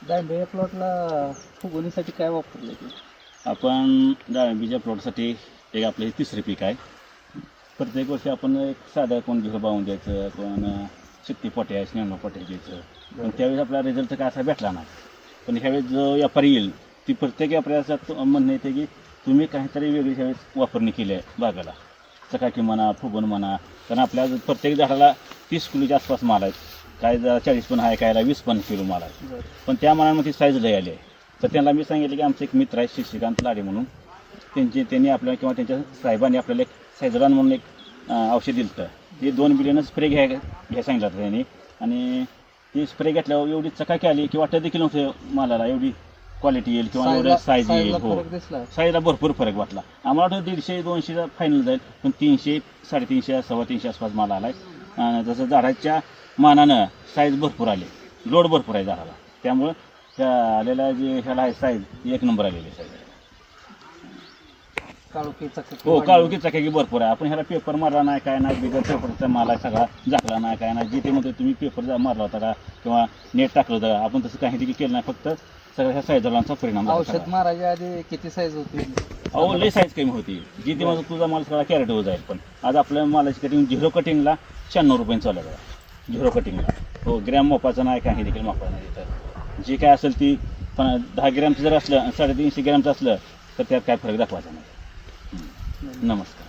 डाळिंबाच्या प्लॉटला फुगवणीसाठी काय वापरलं ते? आपण डाळिंबीच्या प्लॉटसाठी एक आपलं हे तिसरे पीक आहे. प्रत्येक वर्षी आपण एक साधं कोण घेऊन बावून द्यायचं, कोण शिट्टी पोट्यास नेमणं पोट्या द्यायचं. पण त्यावेळेस आपला रिझल्ट काय असा भेटला नाही. पण ह्यावेळेस जो व्यापारी येईल ती प्रत्येक व्यापाऱ्याचं म्हणणं येते की तुम्ही काहीतरी वेगळी ह्यावेळेस वापरणी केली आहे बागाला. चकाकी म्हणा, फुगवण म्हणा. कारण आपल्या प्रत्येक झाडाला 30 किलोच्या आसपास माल आहेत. काय जरा 40 पण आहे, कायला 20 पण किलो माल आहे. पण त्या मालामध्ये साईज लय आली आहे. तर त्यांना मी सांगितलं की आमचे एक मित्र आहे शशिकांत लाडे म्हणून, त्यांनी आपल्याला किंवा त्यांच्या साहेबांनी आपल्याला एक सायझरान म्हणून एक औषध दिलं होतं. ते 2 बिलियन स्प्रे घ्या सांगितलं होतं त्यांनी. आणि ती स्प्रे घेतल्यावर एवढी चकाकी आली की वाटत देखील नव्हतं मालाला एवढी क्वालिटी येईल किंवा एवढं साईज येईल. हो, साईजला भरपूर फरक वाटला आम्हाला. वाटतं 150-200 फायनल जाईल, पण 300, 350, 325 आसपास माल आला आहे. जसं झाडाच्या मानानं साईज भरपूर आली, लोड भरपूर आहे झाडाला. त्यामुळं त्या आलेला जे ह्याला आहे साईज 1 नंबर आलेली साईज आहे. काळोखी चकाकी हो, काळोखी चकाकी भरपूर आहे. आपण ह्याला पेपर मारला नाही, काय नाही, बिगर पेपरचा माल आहे सगळा, झाकला नाही, काय नाही. जे ते म्हणतो तुम्ही पेपर मारला होता का किंवा नेट टाकलं होतं, आपण तसं काही देखील केलं नाही. फक्त सगळ्या ह्या साईजरांचा परिणाम झाला. औषध मारायच्या आधी किती साईज होती? अहो, लय साईज कमी होती. जी ते माझं तुझा माल सगळा कॅरेट होत जाईल. पण आज आपल्या मालाची कटिंग 0 कटिंगला 96 रुपये चालू आहे. 0 कटिंगला. हो, ग्रॅम मोपाचं नाही, काही देखील मोपा नाही. तर जी काय असेल ती 10 ग्रॅमचं जर असलं, 350 ग्रॅमचं असलं तर त्यात काय फरक दाखवायचा नाही. नमस्कार.